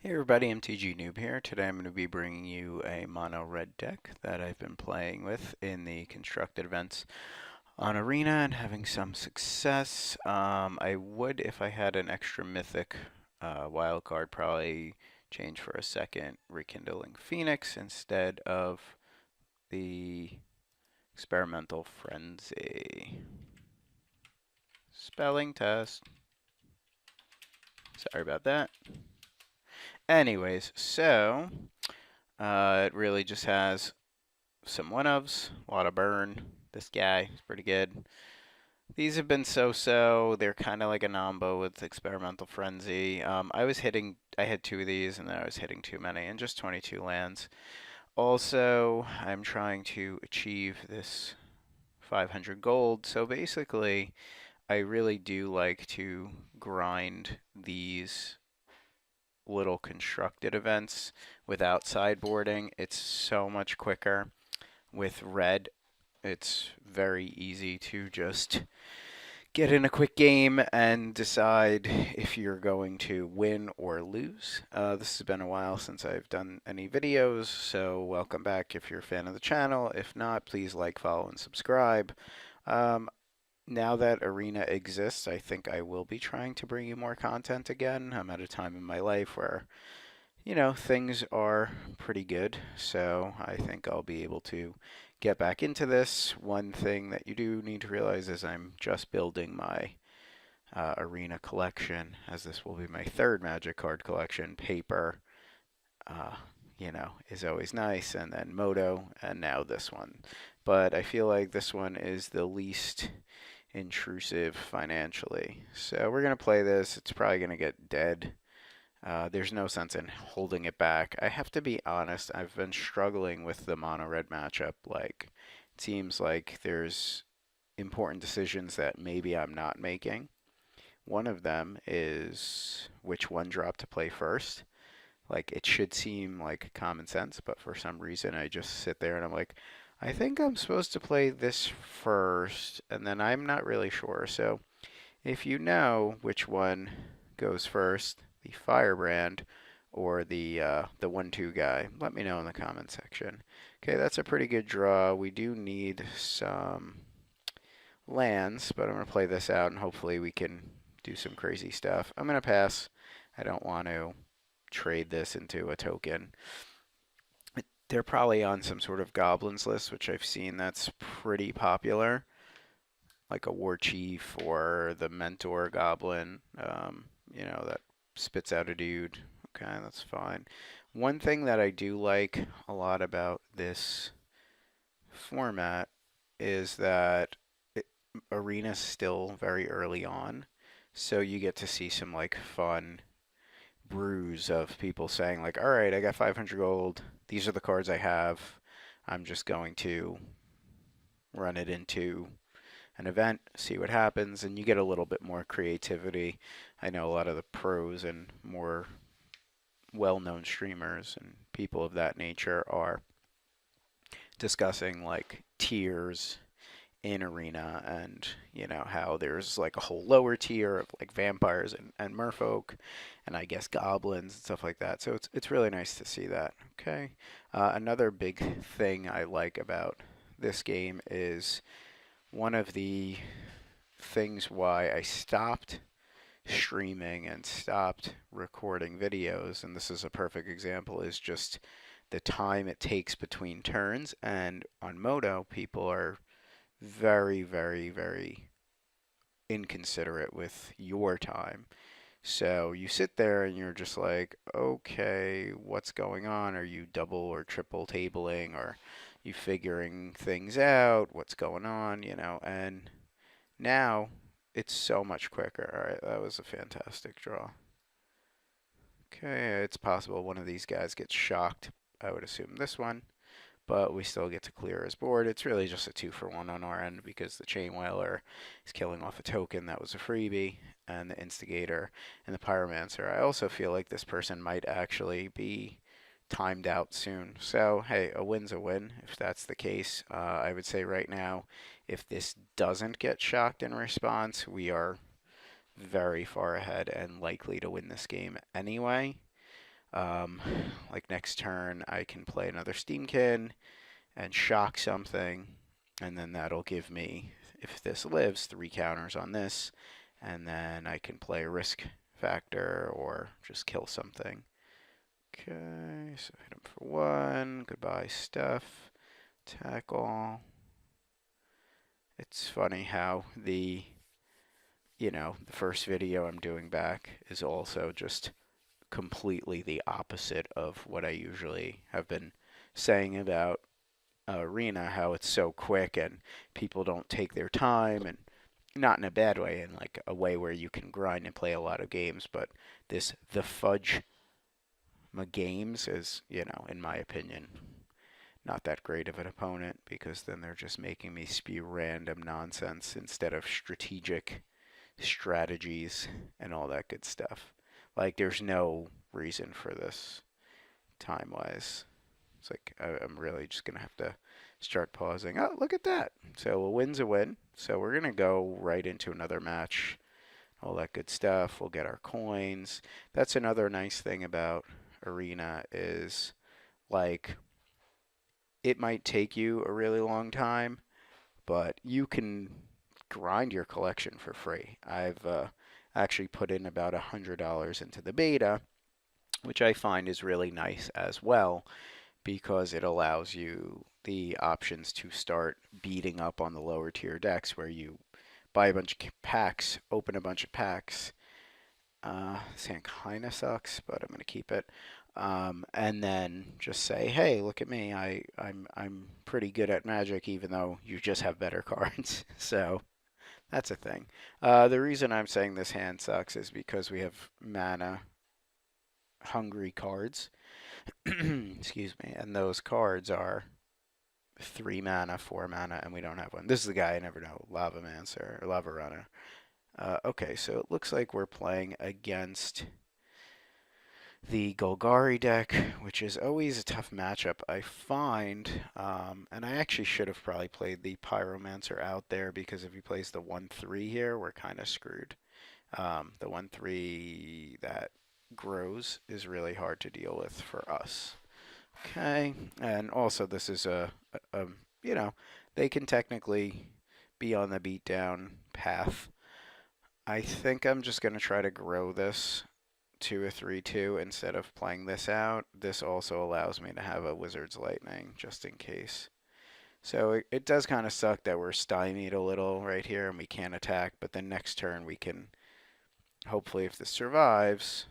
Hey everybody, MTG Noob here. Today I'm going to be bringing you a mono red deck that I've been playing with in the constructed events on Arena and having some success. I would, if I had an extra mythic wild card, probably change for a second Rekindling Phoenix instead of the Experimental Frenzy. Spelling test. Sorry about that. Anyways, so it really just has some one-ofs, a lot of burn. This guy is pretty good. These have been so-so. They're kind of like a Nombo with Experimental Frenzy. I had two of these, and then I was hitting too many, and just 22 lands. Also, I'm trying to achieve this 500 gold. So basically, I really do like to grind these little constructed events without sideboarding. It's so much quicker. With red, it's very easy to just get in a quick game and decide if you're going to win or lose. This has been a while since I've done any videos, so welcome back if you're a fan of the channel. If not, please like, follow, and subscribe. Um, now that Arena exists, I think I will be trying to bring you more content again. I'm at a time in my life where things are pretty good, so I think I'll be able to get back into this. One thing that you do need to realize is I'm just building my Arena collection, as this will be my third Magic card collection. Paper, uh, is always nice, and then Moto, and now this one. But I feel like this one is the least intrusive financially. So we're going to play this. It's probably going to get dead. There's no sense in holding it back. I have to be honest, I've been struggling with the mono red matchup. Like, it seems like there's important decisions that maybe I'm not making. One of them is which one drop to play first. Like, it should seem like common sense, but for some reason I just sit there and I'm like, I think I'm supposed to play this first, and then I'm not really sure. So, if you know which one goes first, the Firebrand or the 1/2 guy, let me know in the comment section. Okay, that's a pretty good draw. We do need some lands, but I'm going to play this out and hopefully we can do some crazy stuff. I'm going to pass. I don't want to trade this into a token. They're probably on some sort of goblins list, which I've seen that's pretty popular, like a war chief or the mentor goblin, that spits out a dude. Okay, that's fine. One thing that I do like a lot about this format is that Arena's still very early on, so you get to see some like fun brews of people saying like, all right, I got 500 gold. These are the cards I have. I'm just going to run it into an event, see what happens, and you get a little bit more creativity. I know a lot of the pros and more well-known streamers and people of that nature are discussing like tiers in Arena and how there's like a whole lower tier of like vampires and merfolk and I guess goblins and stuff like that. So it's really nice to see that. Okay. Another big thing I like about this game is one of the things why I stopped streaming and stopped recording videos, and this is a perfect example, is just the time it takes between turns. And on Moto, people are very, very, very inconsiderate with your time. So you sit there and you're just like, okay, what's going on? Are you double or triple tabling? Or you figuring things out? What's going on? And now it's so much quicker. All right, that was a fantastic draw. Okay, it's possible one of these guys gets shocked. I would assume this one, but we still get to clear his board. It's really just a 2-for-1 on our end because the Chain Whaler is killing off a token that was a freebie, and the Instigator and the Pyromancer. I also feel like this person might actually be timed out soon. So, hey, a win's a win if that's the case. I would say right now, if this doesn't get shocked in response, we are very far ahead and likely to win this game anyway. Um, like next turn, I can play another Steamkin and shock something, and then that'll give me, if this lives, 3 counters on this, and then I can play a risk factor or just kill something. Okay, so hit him for 1. Goodbye, stuff. Tackle. It's funny how the first video I'm doing back is also just completely the opposite of what I usually have been saying about Arena, how it's so quick and people don't take their time, and not in a bad way, in like a way where you can grind and play a lot of games, but the fudge games is, in my opinion, not that great of an opponent, because then they're just making me spew random nonsense instead of strategic strategies and all that good stuff. Like, there's no reason for this time-wise. It's like, I'm really just going to have to start pausing. Oh, look at that. So a win's a win. So we're going to go right into another match. All that good stuff. We'll get our coins. That's another nice thing about Arena is, like, it might take you a really long time, but you can grind your collection for free. I've actually put in about $100 into the beta, which I find is really nice as well, because it allows you the options to start beating up on the lower tier decks, where you buy a bunch of packs, open a bunch of packs. This hand kind of sucks, but I'm going to keep it. And then just say, hey, look at me. I'm pretty good at Magic, even though you just have better cards. So that's a thing. The reason I'm saying this hand sucks is because we have mana hungry cards. Excuse me. And those cards are 3 mana, 4 mana, and we don't have one. This is the guy I never know, Lavamancer or Lava Runner. Okay, so it looks like we're playing against the Golgari deck, which is always a tough matchup, I find. And I actually should have probably played the Pyromancer out there, because if he plays the 1/3 here, we're kind of screwed. The 1/3 that grows is really hard to deal with for us. Okay, and also this is you know, they can technically be on the beatdown path. I think I'm just going to try to grow this to a 3/2 instead of playing this out. This also allows me to have a Wizard's Lightning just in case. So it does kind of suck that we're stymied a little right here and we can't attack, but then next turn we can, hopefully if this survives,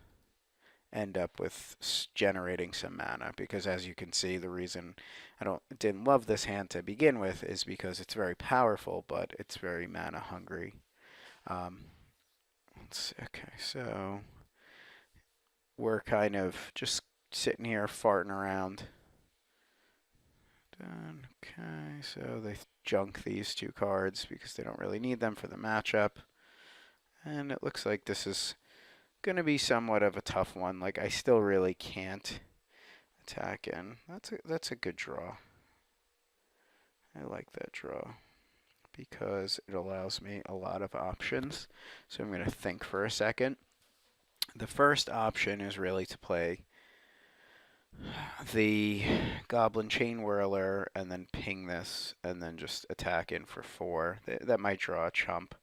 end up with generating some mana, because as you can see, the reason I didn't love this hand to begin with is because it's very powerful, but it's very mana hungry. Let's see. Okay, so we're kind of just sitting here farting around. Done. Okay, so they junk these 2 cards because they don't really need them for the matchup. And it looks like this is going to be somewhat of a tough one. Like, I still really can't attack in. That's a good draw. I like that draw because it allows me a lot of options. So I'm going to think for a second. The first option is really to play the Goblin Chain Whirler and then ping this and then just attack in for 4. That might draw a chump.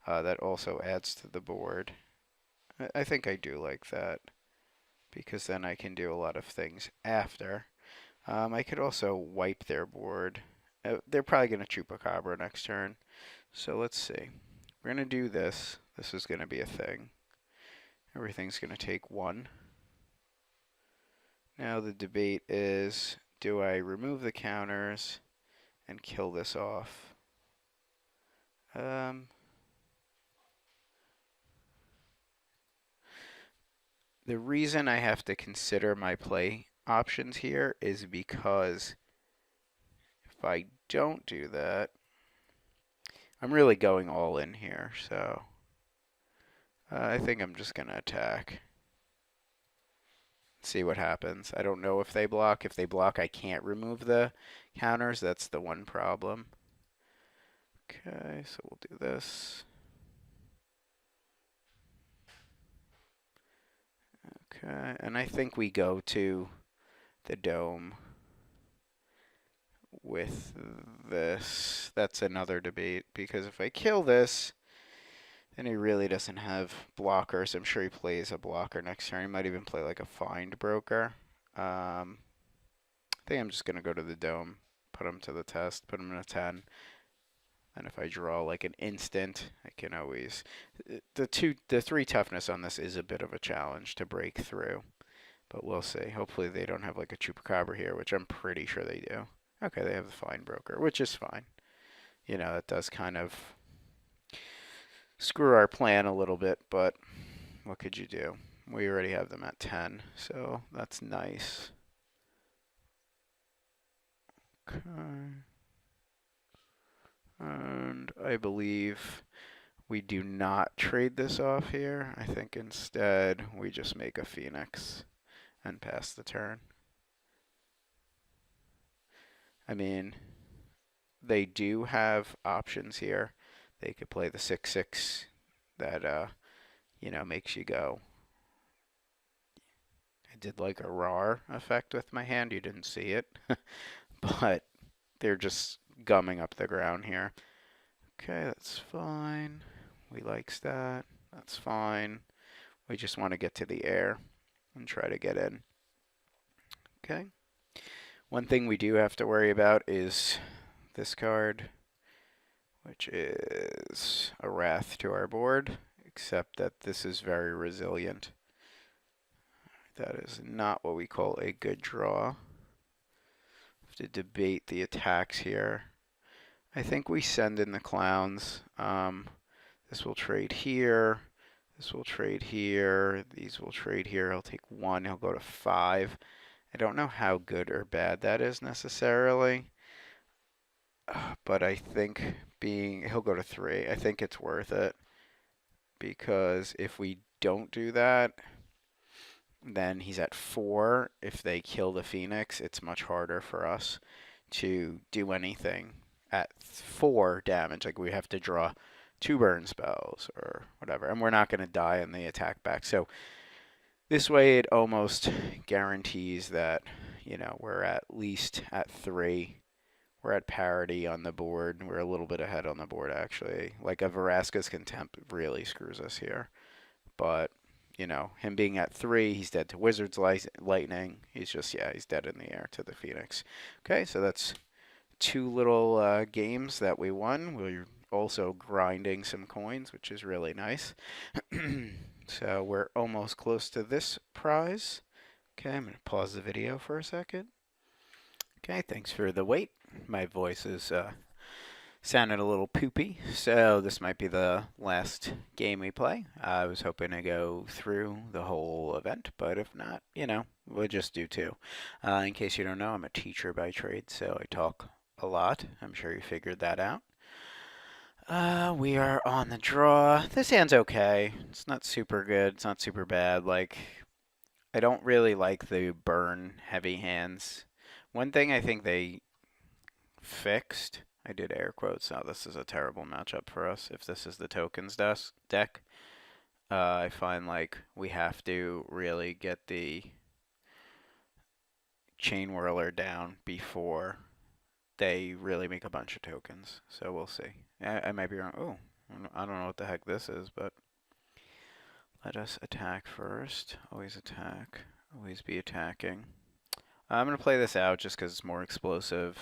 That also adds to the board. I think I do like that, because then I can do a lot of things after. I could also wipe their board. They're probably going to Chupacabra next turn. So let's see. We're going to do this. This is going to be a thing. Everything's going to take 1. Now the debate is, do I remove the counters and kill this off? The reason I have to consider my play options here is because if I don't do that, I'm really going all in here, so I think I'm just going to attack. See what happens. I don't know if they block. If they block, I can't remove the counters. That's the one problem. Okay, so we'll do this. Okay, and I think we go to the dome with this. That's another debate, because if I kill this, then he really doesn't have blockers. I'm sure he plays a blocker next turn. He might even play like a find broker. I think I'm just going to go to the dome, put him to the test, put him in a 10. And if I draw like an instant, I can always... The 3 toughness on this is a bit of a challenge to break through. But we'll see. Hopefully they don't have like a Chupacabra here, which I'm pretty sure they do. Okay, they have the find broker, which is fine. You know, that does kind of screw our plan a little bit, but what could you do? We already have them at 10, so that's nice. Okay. And I believe we do not trade this off here. I think instead we just make a Phoenix and pass the turn. I mean, they do have options here. They could play the 6/6 that, you know, makes you go. I did like a RAR effect with my hand. You didn't see it. But they're just gumming up the ground here. Okay, that's fine. We likes that. That's fine. We just want to get to the air and try to get in. Okay. One thing we do have to worry about is this card, which is a Wrath to our board, except that this is very resilient. That is not what we call a good draw. Have to debate the attacks here. I think we send in the clowns. This will trade here. This will trade here. These will trade here. He'll take 1. He'll go to 5. I don't know how good or bad that is necessarily. But I think he'll go to 3. I think it's worth it. Because if we don't do that, then he's at 4. If they kill the Phoenix, it's much harder for us to do anything at 4 damage. Like we have to draw 2 burn spells or whatever. And we're not going to die on the attack back. So this way it almost guarantees that, you know, we're at least at 3. We're at parity on the board. We're a little bit ahead on the board, actually. Like a Vraska's Contempt really screws us here. But, you know, him being at 3, he's dead to Wizard's Lightning. He's just, yeah, he's dead in the air to the Phoenix. Okay, so that's 2 little games that we won. We're also grinding some coins, which is really nice. So we're almost close to this prize. Okay, I'm going to pause the video for a second. Okay, thanks for the wait. My voice is sounded a little poopy, so this might be the last game we play. I was hoping to go through the whole event, but if not, you know, we'll just do 2. In case you don't know, I'm a teacher by trade, so I talk a lot. I'm sure you figured that out. We are on the draw. This hand's okay. It's not super good. It's not super bad. Like, I don't really like the burn heavy hands. One thing I think they fixed, I did air quotes, now this is a terrible matchup for us if this is the tokens deck. I find like we have to really get the chain whirler down before they really make a bunch of tokens. So we'll see. I might be wrong. Oh, I don't know what the heck this is, but let us attack first. Always attack. Always be attacking. I'm going to play this out just because it's more explosive.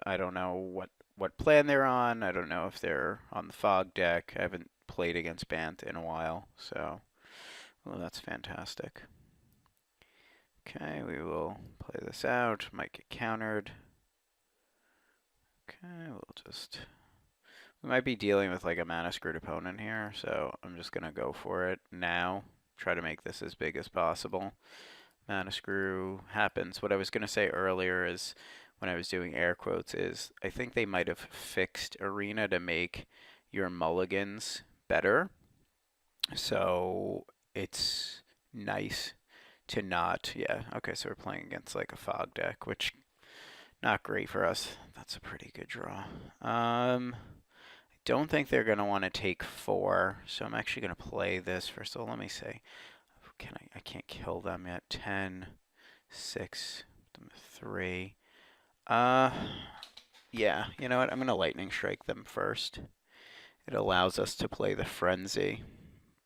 I don't know what plan they're on. I don't know if they're on the fog deck. I haven't played against Bant in a while, so well, that's fantastic. Okay, we will play this out. Might get countered. Okay, we might be dealing with like a mana screwed opponent here, so I'm just gonna go for it now. Try to make this as big as possible. Mana screw happens. What I was gonna say earlier is, when I was doing air quotes, is I think they might have fixed Arena to make your mulligans better. So it's nice to not, yeah, okay, so we're playing against like a fog deck, which not great for us. That's a pretty good draw. I don't think they're going to want to take 4, so I'm actually going to play this first. So let me see. I can't kill them yet. 10, 6, 3. Uh, yeah, you know what? I'm gonna lightning strike them first. It allows us to play the frenzy,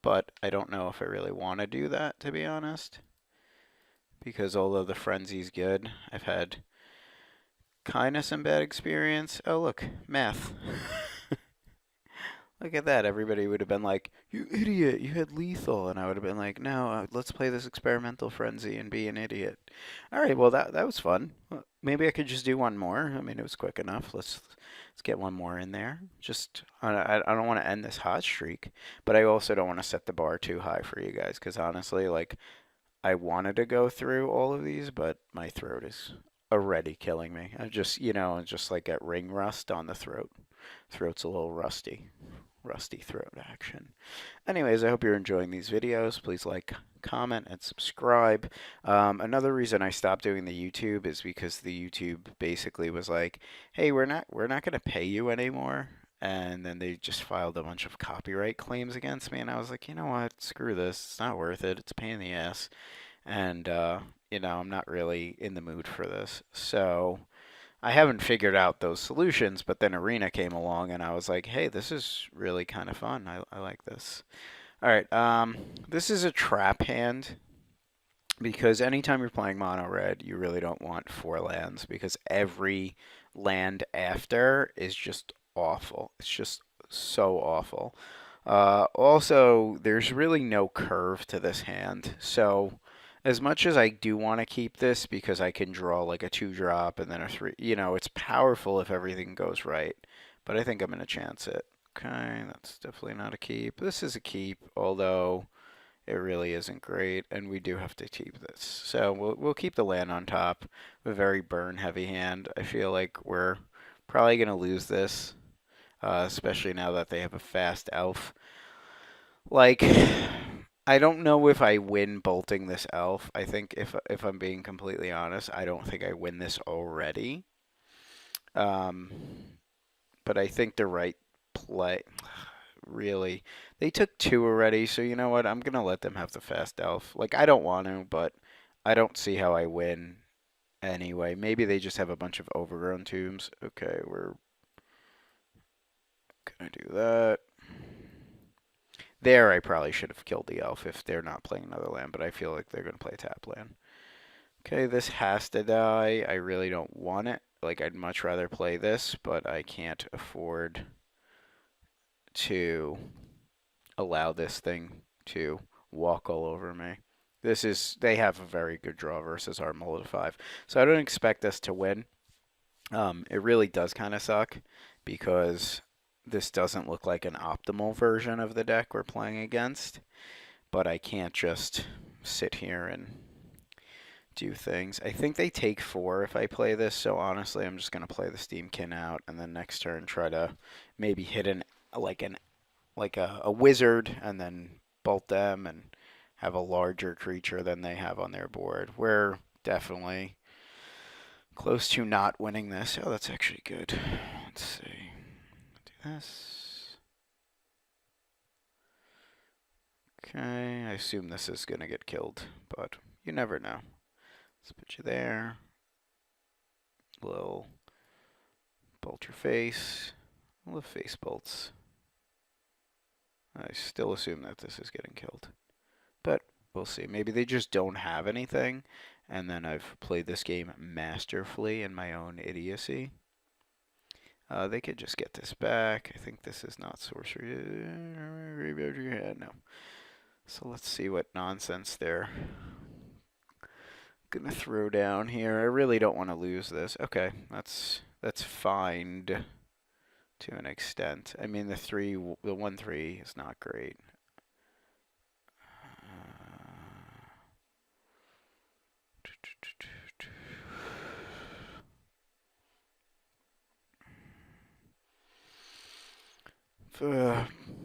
but I don't know if I really want to do that, to be honest. Because although the frenzy's good, I've had kind of some bad experience. Oh, look, math. Look at that. Everybody would have been like, "You idiot, you had lethal." And I would have been like, "No, let's play this experimental frenzy and be an idiot." All right, well, that was fun. Maybe I could just do one more. I mean, it was quick enough. Let's get one more in there. Just I don't want to end this hot streak, but I also don't want to set the bar too high for you guys because honestly, like I wanted to go through all of these, but my throat is already killing me. I just, just like get ring rust on the throat. Throat's a little rusty. Rusty throat action. Anyways, I hope you're enjoying these videos. Please like, comment, and subscribe. Another reason I stopped doing the YouTube is because the YouTube basically was like, "Hey, we're not gonna pay you anymore." And then they just filed a bunch of copyright claims against me, and I was like, you know what? Screw this. It's not worth it. It's a pain in the ass, and I'm not really in the mood for this. So I haven't figured out those solutions, but then Arena came along and I was like, hey, this is really kind of fun. I like this. All right, this is a trap hand because anytime you're playing mono red, you really don't want 4 lands because every land after is just awful. It's just so awful. Also, there's really no curve to this hand, so as much as I do want to keep this because I can draw like a 2-drop and then a 3, it's powerful if everything goes right, but I think I'm going to chance it. Okay, that's definitely not a keep. This is a keep, although it really isn't great, and we do have to keep this. So we'll keep the land on top. A very burn heavy hand. I feel like we're probably going to lose this, especially now that they have a fast elf. Like, I don't know if I win bolting this elf. I think if I'm being completely honest, I don't think I win this already. Um, but I think the right play, really, they took 2 already. So you know what? I'm gonna let them have the fast elf. Like I don't want to, but I don't see how I win anyway. Maybe they just have a bunch of overgrown tombs. Okay, we're gonna do that. There, I probably should have killed the elf if they're not playing another land, but I feel like they're going to play tap land. Okay, this has to die. I really don't want it. Like, I'd much rather play this, but I can't afford to allow this thing to walk all over me. They have a very good draw versus our mullet 5. So I don't expect us to win. It really does kind of suck because this doesn't look like an optimal version of the deck we're playing against, but I can't just sit here and do things. I think they take 4 if I play this, so honestly, I'm just going to play the Steamkin out and then next turn try to maybe hit a wizard and then bolt them and have a larger creature than they have on their board. We're definitely close to not winning this. Oh, that's actually good. Let's see. Do this. Okay, I assume this is going to get killed, but you never know. Let's put you there. Little bolt your face. I love face bolts. I still assume that this is getting killed, but we'll see. Maybe they just don't have anything, and then I've played this game masterfully in my own idiocy. They could just get this back. I think this is not sorcery. No. So let's see what nonsense they're gonna throw down here. I really don't want to lose this. Okay, that's fine to an extent. I mean, the 1/3 is not great.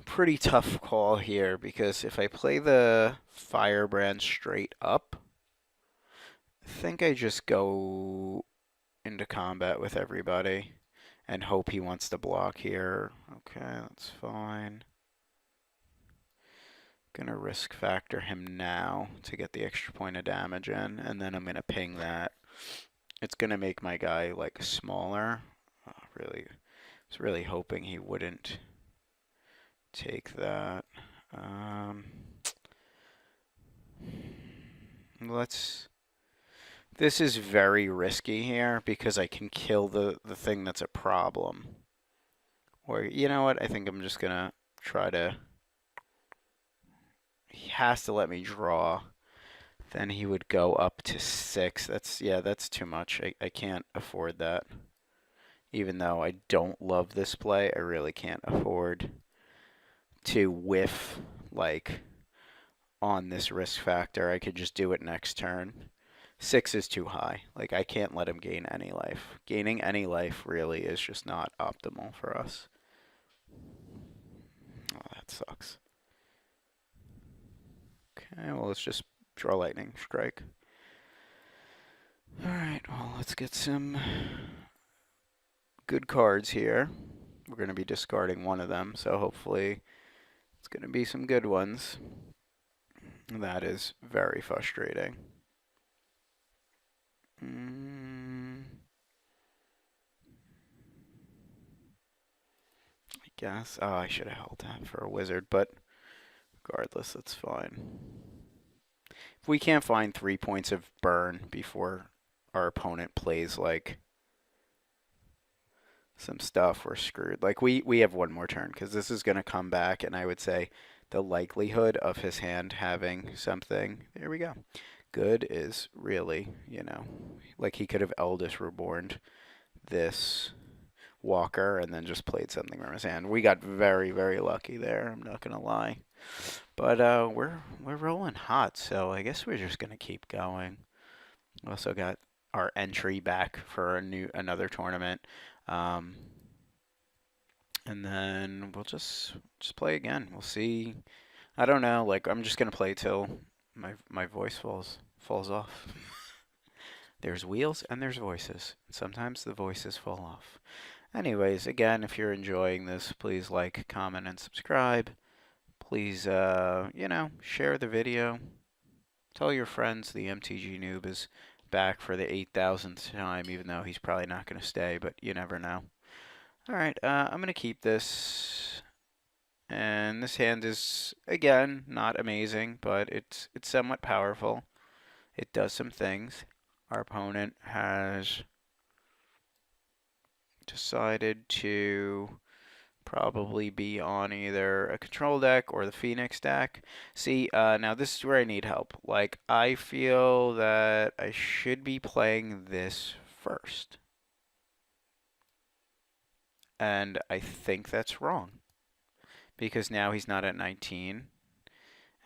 Pretty tough call here because if I play the Firebrand straight up, I think I just go into combat with everybody and hope he wants to block here. Okay, that's fine. Gonna risk factor him now to get the extra point of damage in, and then I'm gonna ping that. It's gonna make my guy like smaller. Really, I was really hoping he wouldn't take that. Um, let's. This is very risky here because I can kill the thing that's a problem. Or you know what? I think I'm just gonna try to. He has to let me draw. Then he would go up to 6. That's too much. I can't afford that. Even though I don't love this play, I really can't afford to whiff like on this risk factor. I could just do it next turn. 6 is too high. Like I can't let him gain any life. Gaining any life really is just not optimal for us. Oh, that sucks. Okay, well let's just draw lightning strike. Alright, well let's get some good cards here. We're going to be discarding one of them, so hopefully it's going to be some good ones. That is very frustrating. I guess. Oh, I should have held that for a wizard, but regardless, that's fine. If we can't find 3 points of burn before our opponent plays like some stuff, we're screwed. Like we have one more turn because this is going to come back, and I would say the likelihood of his hand having something, there we go, good is really, like he could have Eldest Reborned this Walker and then just played something from his hand. We got very, very lucky there, I'm not going to lie. But we're rolling hot, so I guess we're just going to keep going. Also got our entry back for another tournament. And then we'll just play again. We'll see. I don't know. Like I'm just gonna play till my voice falls off. There's wheels and there's voices. Sometimes the voices fall off. Anyways, again, if you're enjoying this, please like, comment, and subscribe. Please, share the video. Tell your friends the MTG noob is back for the 8,000th time, even though he's probably not going to stay, but you never know. Alright, I'm going to keep this. And this hand is, again, not amazing, but it's somewhat powerful. It does some things. Our opponent has decided to probably be on either a control deck or the Phoenix deck. See, now this is where I need help. Like, I feel that I should be playing this first. And I think that's wrong. Because now he's not at 19.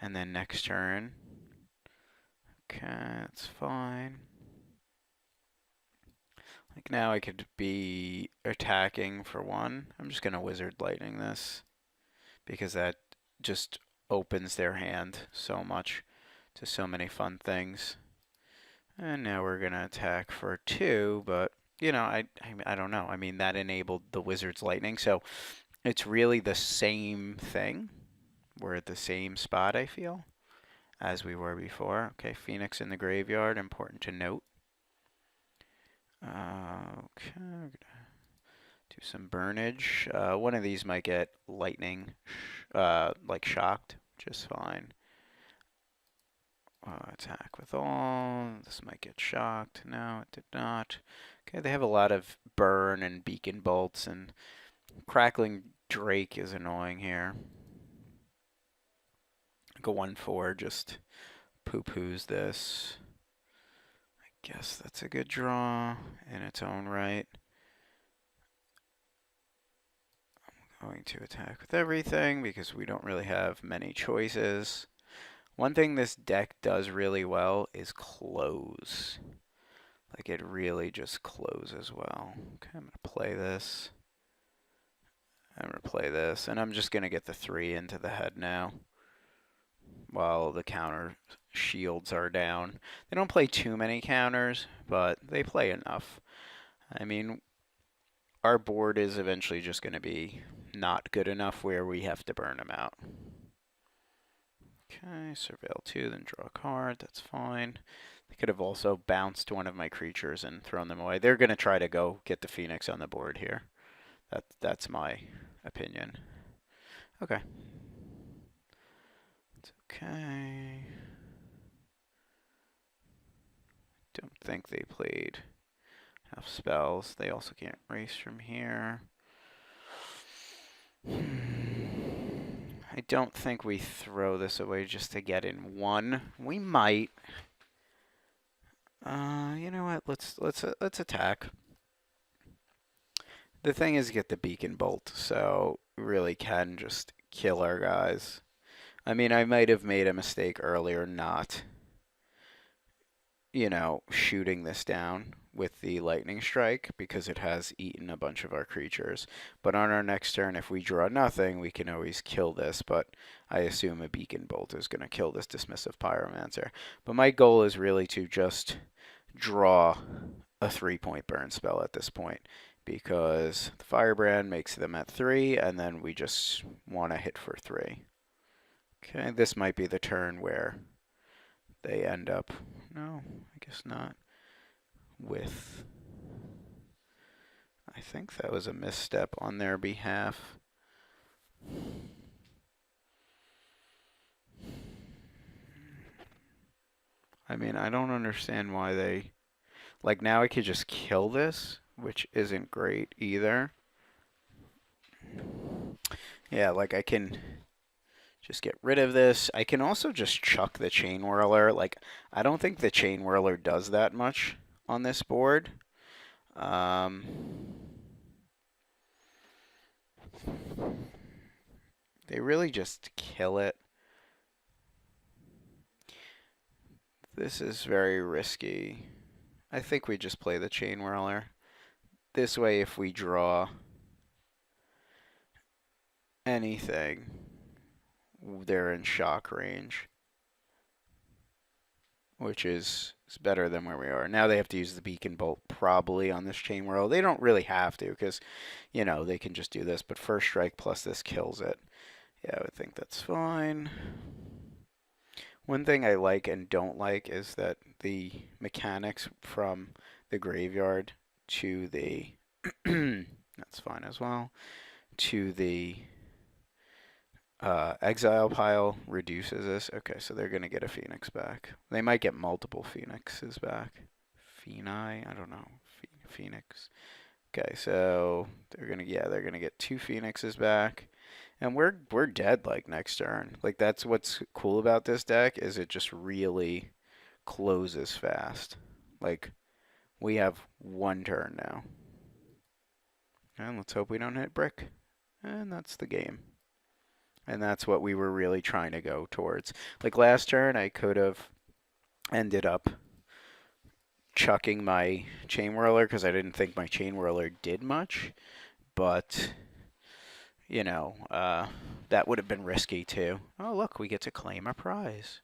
And then next turn. Okay, that's fine. Like now I could be attacking for 1. I'm just going to Wizard Lightning this. Because that just opens their hand so much to so many fun things. And now we're going to attack for 2, but, I don't know. I mean, that enabled the Wizard's Lightning, so it's really the same thing. We're at the same spot, I feel, as we were before. Okay, Phoenix in the graveyard, important to note. Okay, we're going to do some burnage. One of these might get lightning, like shocked, which is fine. Attack with all. This might get shocked. No, it did not. Okay, they have a lot of burn and beacon bolts, and crackling Drake is annoying here. Like a 1/4 just poo-poos this. I guess that's a good draw in its own right. I'm going to attack with everything because we don't really have many choices. One thing this deck does really well is close. Like it really just closes well. Okay, I'm going to play this. I'm going to play this, and I'm just going to get the 3 into the head now while the counter shields are down. They don't play too many counters, but they play enough. I mean, our board is eventually just going to be not good enough where we have to burn them out. Okay, surveil 2, then draw a card. That's fine. They could have also bounced one of my creatures and thrown them away. They're going to try to go get the Phoenix on the board here. That's my opinion. Okay. It's okay. Don't think they played enough spells. They also can't race from here. I don't think we throw this away just to get in one. We might. You know what? Let's attack. The thing is get the beacon bolt, so we really can just kill our guys. I mean, I might have made a mistake earlier not, shooting this down with the lightning strike because it has eaten a bunch of our creatures. But on our next turn, if we draw nothing, we can always kill this. But I assume a beacon bolt is going to kill this dismissive pyromancer. But my goal is really to just draw a 3-point burn spell at this point because the firebrand makes them at 3, and then we just want to hit for 3. Okay, this might be the turn where they end up, no, I guess not, with, I think that was a misstep on their behalf. I mean, I don't understand why they, like, now I could just kill this, which isn't great either. Yeah, like I can just get rid of this. I can also just chuck the Chain Whirler. Like, I don't think the Chain Whirler does that much on this board. They really just kill it. This is very risky. I think we just play the Chain Whirler. This way, if we draw anything, they're in shock range, which is better than where we are. Now they have to use the Beacon Bolt probably on this Chain Whirl. They don't really have to because, they can just do this. But first strike plus this kills it. Yeah, I would think that's fine. One thing I like and don't like is that the mechanics from the graveyard to the that's fine as well, to the exile pile reduces this. Okay, so they're gonna get a Phoenix back. They might get multiple Phoenixes back. I don't know. Phoenix. Okay, so they're gonna get 2 Phoenixes back. And we're dead like next turn. Like that's what's cool about this deck is it just really closes fast. Like we have 1 turn now. And let's hope we don't hit brick. And that's the game. And that's what we were really trying to go towards. Like last turn I could have ended up chucking my Chain Whirler because I didn't think my Chain Whirler did much, but that would have been risky too. Oh, look, we get to claim a prize.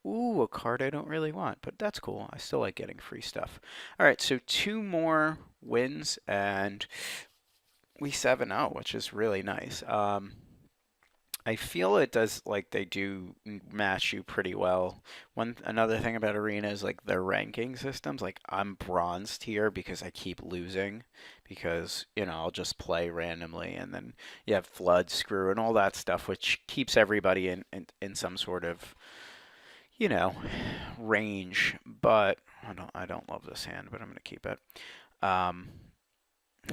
Ooh, a card I don't really want, but that's cool. I still like getting free stuff. All right, so 2 more wins, and we 7-0, which is really nice. I feel it does, like, they do match you pretty well. Another thing about Arena is, like, their ranking systems. Like, I'm bronze tier because I keep losing because, I'll just play randomly, and then you have Flood, Screw, and all that stuff, which keeps everybody in some sort of, range. But I don't love this hand, but I'm going to keep it.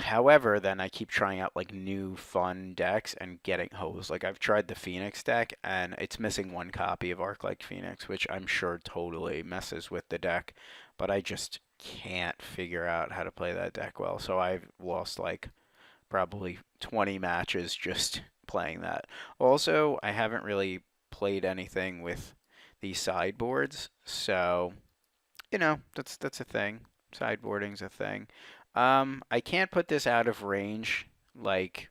However, then I keep trying out like new fun decks and getting hosed. Like I've tried the Phoenix deck and it's missing 1 copy of Arc-like Phoenix, which I'm sure totally messes with the deck, but I just can't figure out how to play that deck well. So I've lost like probably 20 matches just playing that. Also, I haven't really played anything with these sideboards, so that's a thing. Sideboarding's a thing. I can't put this out of range, like,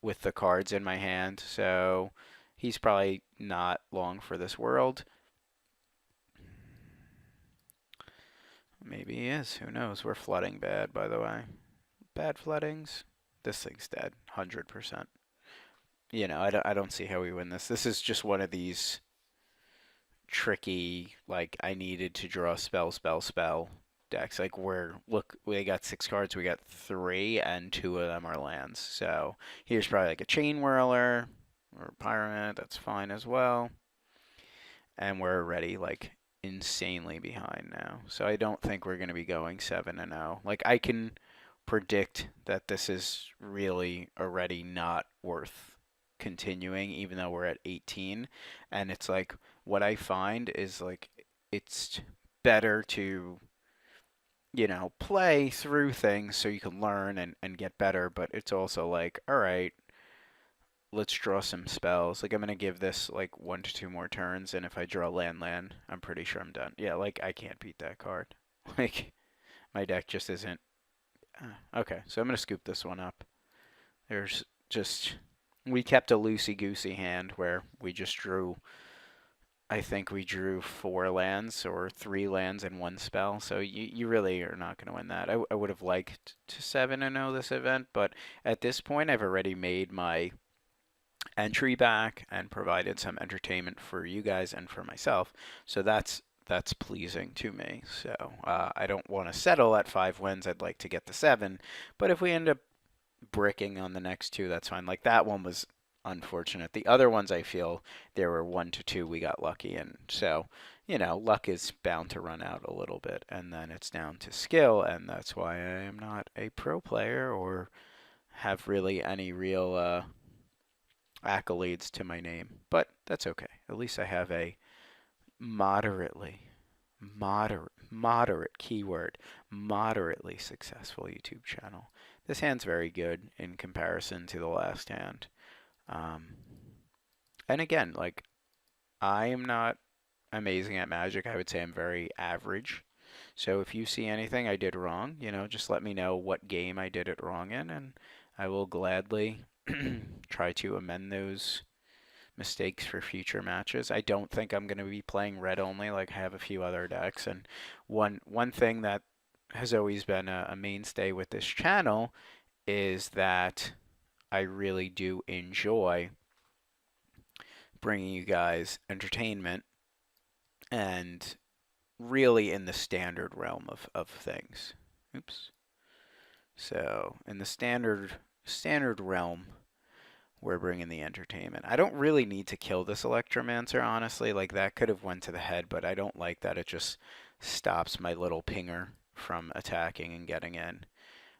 with the cards in my hand, so he's probably not long for this world. Maybe he is. Who knows? We're flooding bad, by the way. Bad floodings. This thing's dead, 100%. I don't see how we win this. This is just one of these tricky, like I needed to draw spell, spell, spell decks. Like look, we got 6 cards, we got 3, and 2 of them are lands. So here's probably like a Chain Whirler or Pyramid. That's fine as well. And we're already like insanely behind now. So I don't think we're going to be going 7-0. Like I can predict that this is really already not worth continuing even though we're at 18, and it's like what I find is like it's better to play through things so you can learn and get better, but it's also like, all right, let's draw some spells. Like I'm gonna give this like 1 to 2 more turns, and if I draw land, I'm pretty sure I'm done. Yeah, like I can't beat that card. Like my deck just isn't. Okay, so I'm gonna scoop this one up. There's just we kept a loosey goosey hand where we just drew. I think we drew 4 lands or 3 lands and 1 spell. So you really are not going to win that. I would have liked to 7-0 this event, but at this point I've already made my entry back and provided some entertainment for you guys and for myself. So that's pleasing to me. So I don't want to settle at 5 wins. I'd like to get to 7. But if we end up bricking on the next 2, that's fine. Like that one was unfortunate. The other ones I feel there were 1 to 2 we got lucky, and so luck is bound to run out a little bit, and then it's down to skill, and that's why I am not a pro player or have really any real accolades to my name. But that's okay. At least I have a moderately moderate keyword, moderately successful YouTube channel. This hand's very good in comparison to the last hand. Um, and again, like I am not amazing at Magic. I would say I'm very average. So if you see anything I did wrong, just let me know what game I did it wrong in, and I will gladly try to amend those mistakes for future matches. I don't think I'm going to be playing red only like I have a few other decks. And one thing that has always been a mainstay with this channel is that I really do enjoy bringing you guys entertainment and really in the standard realm of things. Oops. So in the standard realm, we're bringing the entertainment. I don't really need to kill this Electromancer, honestly. Like that could have went to the head, but I don't like that it just stops my little pinger from attacking and getting in.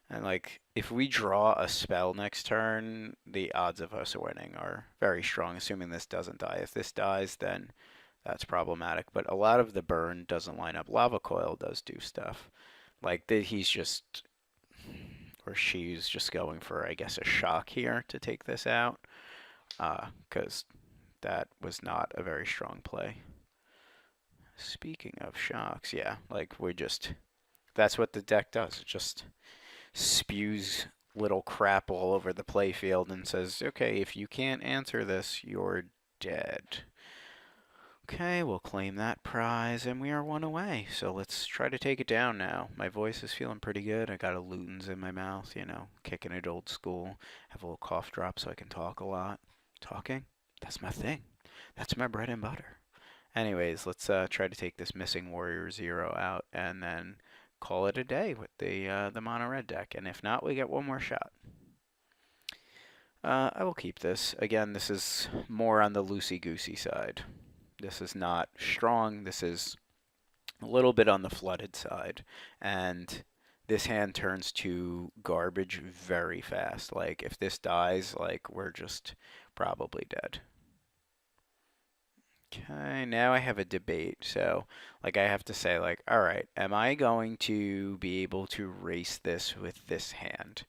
And like, if we draw a spell next turn, the odds of us winning are very strong, assuming this doesn't die. If this dies, then that's problematic. But a lot of the burn doesn't line up. Lava Coil does do stuff. Like, he's just, or she's just going for, I guess, a shock here to take this out. Because that was not a very strong play. Speaking of shocks, yeah, like, that's what the deck does. It just spews little crap all over the playfield and says, okay, if you can't answer this, you're dead. Okay, we'll claim that prize, and we are 1 away. So let's try to take it down now. My voice is feeling pretty good. I got a Luton's in my mouth, kicking it old school. Have a little cough drop so I can talk a lot. Talking? That's my thing. That's my bread and butter. Anyways, let's try to take this Missing Warrior 0 out, and then call it a day with the mono red deck, and if not, we get 1 more shot. I will keep this. Again, this is more on the loosey-goosey side. This is not strong. This is a little bit on the flooded side, and this hand turns to garbage very fast. Like, if this dies, like, we're just probably dead. Okay, now I have a debate. So, like, I have to say, like, all right, am I going to be able to race this with this hand?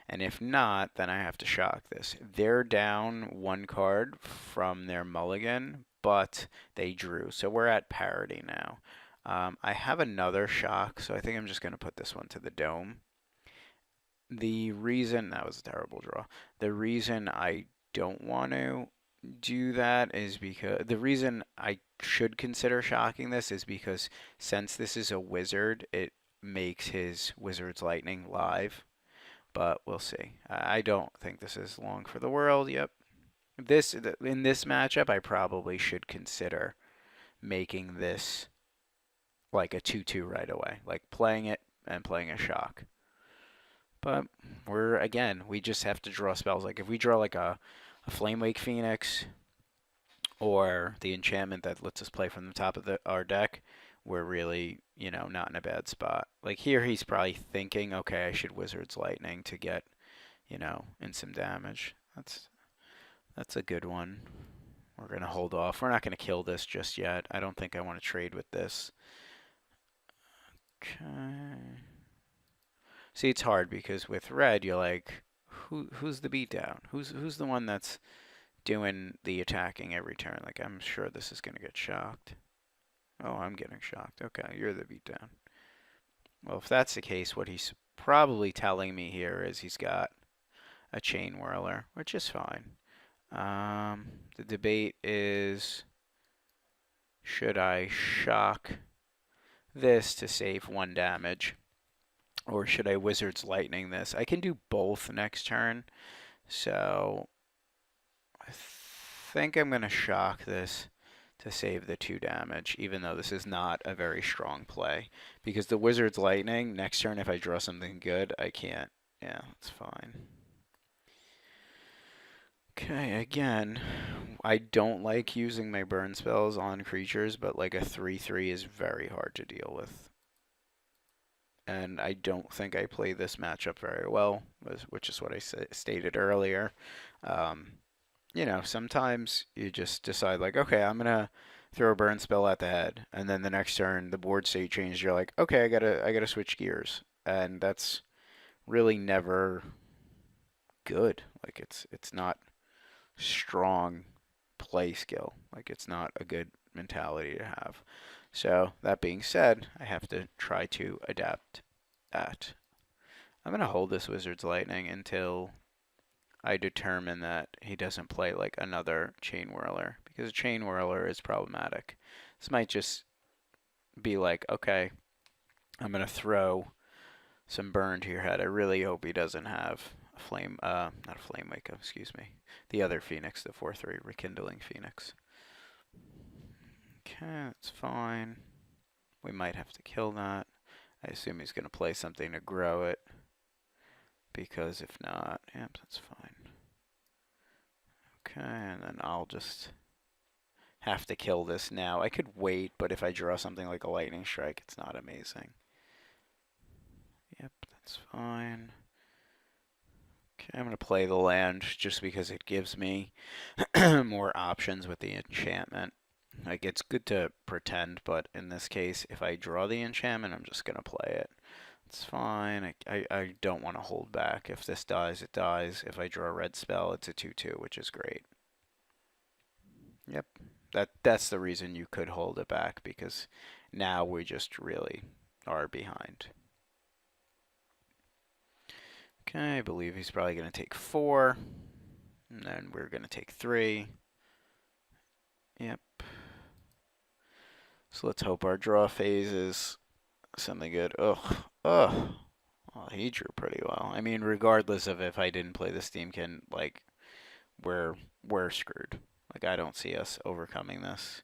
And if not, then I have to shock this. They're down 1 card from their mulligan, but they drew. So we're at parity now. I have another shock, so I think I'm just going to put this one to the dome. The reason, that was a terrible draw. The reason I don't want to do that is because the reason I should consider shocking this is because since this is a wizard, it makes his Wizard's Lightning live, but we'll see. I don't think this is long for the world. Yep. In this matchup, I probably should consider making this like a 2-2 right away, like playing it and playing a shock. But we just have to draw spells. Like if we draw like a Flame Wake Phoenix or the enchantment that lets us play from the top of our deck, we're really, not in a bad spot. Like here, he's probably thinking, okay, I should Wizard's Lightning to get, in some damage. That's a good one. We're gonna hold off. We're not gonna kill this just yet. I don't think I want to trade with this. Okay. See, it's hard because with red, you're like, who's the beatdown? Who's the one that's doing the attacking every turn? Like, I'm sure this is gonna get shocked. Oh, I'm getting shocked. Okay, you're the beatdown. Well, if that's the case, what he's probably telling me here is he's got a Chain Whirler, which is fine. The debate is, should I shock this to save 1 damage? Or should I Wizard's Lightning this? I can do both next turn. So I think I'm going to shock this to save the 2 damage, even though this is not a very strong play. Because the Wizard's Lightning, next turn if I draw something good, I can't. Yeah, it's fine. Okay, again, I don't like using my burn spells on creatures, but like a 3/3 is very hard to deal with. And I don't think I play this matchup very well, which is what I stated earlier. Sometimes you just decide like, okay, I'm gonna throw a burn spell at the head, and then the next turn the board state changes. You're like, okay, I gotta switch gears, and that's really never good. Like it's not strong play skill. Like it's not a good mentality to have. So that being said, I have to try to adapt that. I'm going to hold this Wizard's Lightning until I determine that he doesn't play like another Chain Whirler, because a Chain Whirler is problematic. This might just be like, okay, I'm going to throw some burn to your head. I really hope he doesn't have a flame, not a Flame Wake, excuse me. The other Phoenix, the 4/3 Rekindling Phoenix. Okay, that's fine. We might have to kill that. I assume he's going to play something to grow it, because if not, yep, that's fine. Okay, and then I'll just have to kill this now. I could wait, but if I draw something like a Lightning Strike, it's not amazing. Yep, that's fine. Okay, I'm going to play the land just because it gives me more options with the enchantment. Like, it's good to pretend, but in this case, if I draw the enchantment, I'm just going to play it. It's fine. I don't want to hold back. If this dies, it dies. If I draw a red spell, it's a 2/2, which is great. Yep. That's the reason you could hold it back, because now we just really are behind. Okay, I believe he's probably going to take 4. And then we're going to take 3. Yep. So let's hope our draw phase is something good. Ugh. Ugh. Well, he drew pretty well. I mean, regardless of if I didn't play the Steamkin, like, we're screwed. Like, I don't see us overcoming this.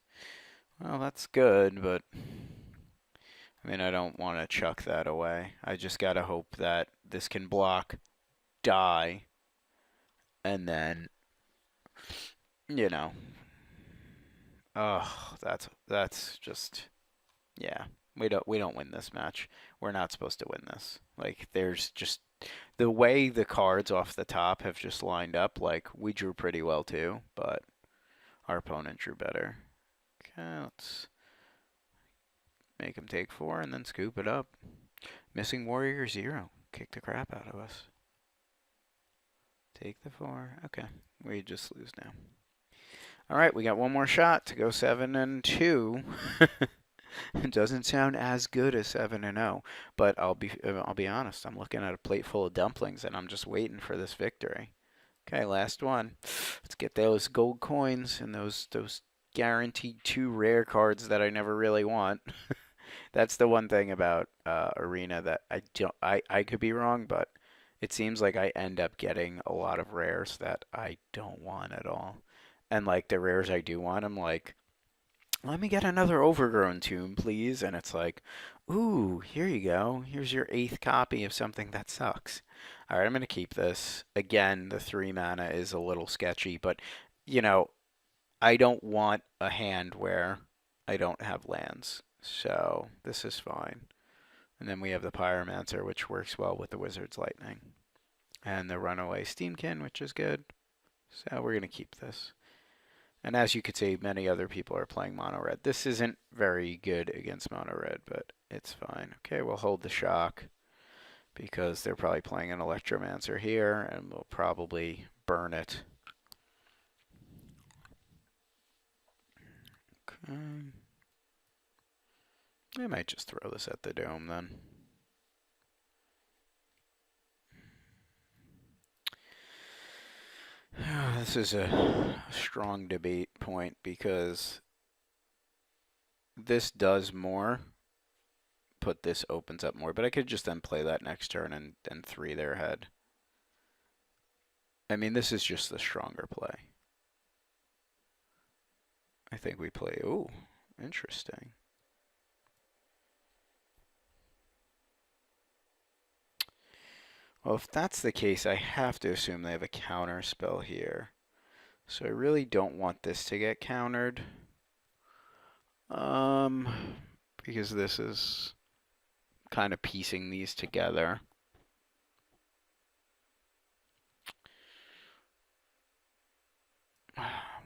Well, that's good, but I mean, I don't want to chuck that away. I just gotta hope that this can block, die, and then, you know. Oh, that's just, yeah. We don't win this match. We're not supposed to win this. Like, there's just the way the cards off the top have just lined up. Like, we drew pretty well too, but our opponent drew better. Okay, let's make him take 4 and then scoop it up. Missing Warrior 0. Kick the crap out of us. Take the 4. Okay, we just lose now. All right, we got one more shot to go 7-2. It doesn't sound as good as 7-0, but I'll be honest. I'm looking at a plate full of dumplings, and I'm just waiting for this victory. Okay, last one. Let's get those gold coins and those guaranteed 2 rare cards that I never really want. That's the one thing about Arena that I could be wrong, but it seems like I end up getting a lot of rares that I don't want at all. And like the rares I do want, I'm like, let me get another overgrown tomb, please. And it's like, ooh, here you go. Here's your 8th copy of something that sucks. All right, I'm going to keep this. Again, the 3 mana is a little sketchy, but, you know, I don't want a hand where I don't have lands. So this is fine. And then we have the Pyromancer, which works well with the Wizard's Lightning. And the Runaway Steamkin, which is good. So we're going to keep this. And as you could see, many other people are playing mono red. This isn't very good against mono red, but it's fine. Okay, we'll hold the shock because they're probably playing an Electromancer here, and we'll probably burn it. Okay. I might just throw this at the dome then. This is a strong debate point because this does more, but this opens up more. But I could just then play that next turn and 3 their head. I mean, this is just the stronger play. I think we play, ooh, interesting. Well, if that's the case, I have to assume they have a counter spell here. So I really don't want this to get countered. Because this is kind of piecing these together.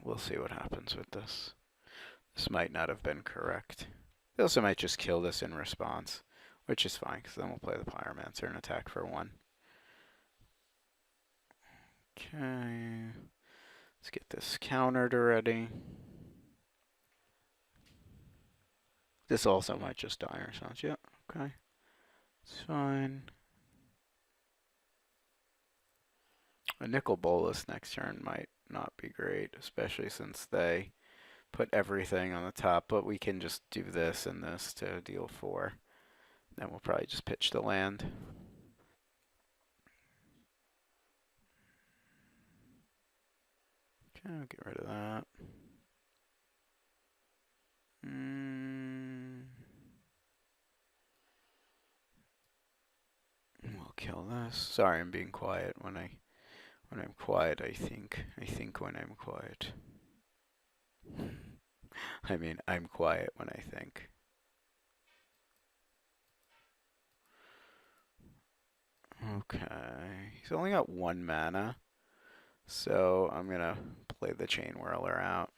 We'll see what happens with this. This might not have been correct. They also might just kill this in response, which is fine, because then we'll play the Pyromancer and attack for 1. Okay. Let's get this countered already. This also might just die or something. Yeah, okay. It's fine. A Nicol Bolas next turn might not be great, especially since they put everything on the top, but we can just do this and this to deal 4. Then we'll probably just pitch the land. Okay, I'll get rid of that. We'll kill this. Sorry, I'm being quiet. When I'm quiet, I think. I think when I'm quiet. I mean, I'm quiet when I think. Okay. He's only got 1 mana. So I'm going to play the Chain Whirler out.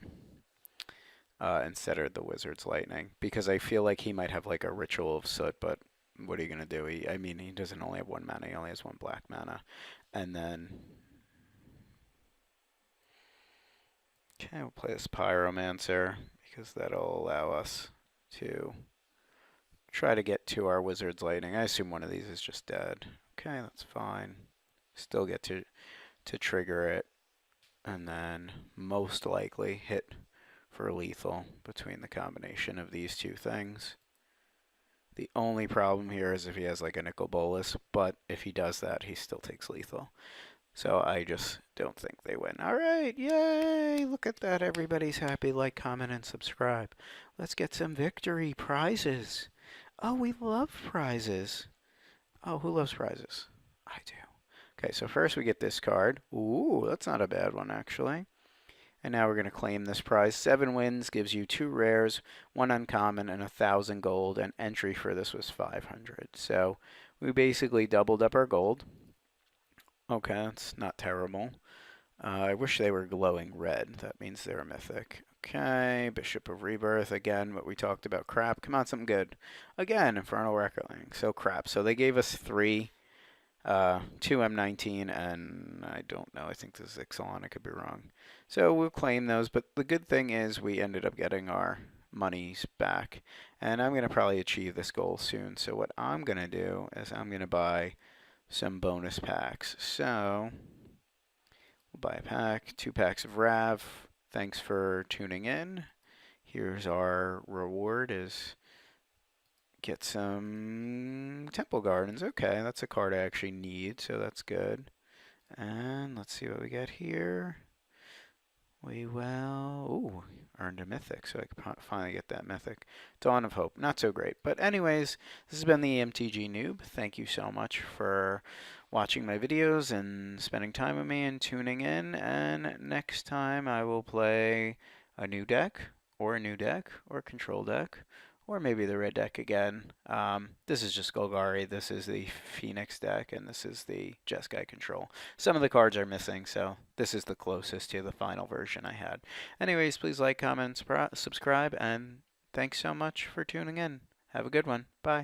Instead of the Wizard's Lightning. Because I feel like he might have like a Ritual of Soot, but what are you going to do? I mean, he doesn't only have 1 mana. He only has 1 black mana. And then... Okay, we'll play this Pyromancer, because that'll allow us to try to get to our Wizard's Lightning. I assume one of these is just dead. Okay, that's fine. Still get to trigger it, and then most likely hit for lethal between the combination of these 2 things. The only problem here is if he has like a Nicol Bolas, but if he does that, he still takes lethal. So I just don't think they win. All right, yay! Look at that. Everybody's happy. Like, comment, and subscribe. Let's get some victory prizes. Oh, we love prizes. Oh, who loves prizes? I do. Okay, so first we get this card. Ooh, that's not a bad one, actually. And now we're going to claim this prize. 7 wins gives you 2 rares, 1 uncommon, and 1,000 gold. And entry for this was 500. So we basically doubled up our gold. Okay, that's not terrible. I wish they were glowing red. That means they're a mythic. Okay, Bishop of Rebirth. Again, what we talked about. Crap. Come on, something good. Again, Infernal Reckoning. So crap. So they gave us 3, 2 M19, and I don't know. I think this is Ixalan. I could be wrong. So we'll claim those. But the good thing is we ended up getting our monies back. And I'm going to probably achieve this goal soon. So what I'm going to do is I'm going to buy some bonus packs. So we'll buy a pack, 2 packs of Rav. Thanks for tuning in. Here's our reward is get some Temple Gardens. Okay, that's a card I actually need, so that's good. And let's see what we get here. We will. Ooh, earned a mythic, so I could finally get that mythic. Dawn of Hope, not so great. But anyways, this has been the MTG Noob. Thank you so much for watching my videos and spending time with me and tuning in. And next time I will play a new deck, or a new deck, or a control deck, or maybe the red deck again. This is just Golgari, this is the Phoenix deck, and this is the Jeskai control. Some of the cards are missing, so this is the closest to the final version I had. Anyways, please like, comment, subscribe, and thanks so much for tuning in. Have a good one. Bye.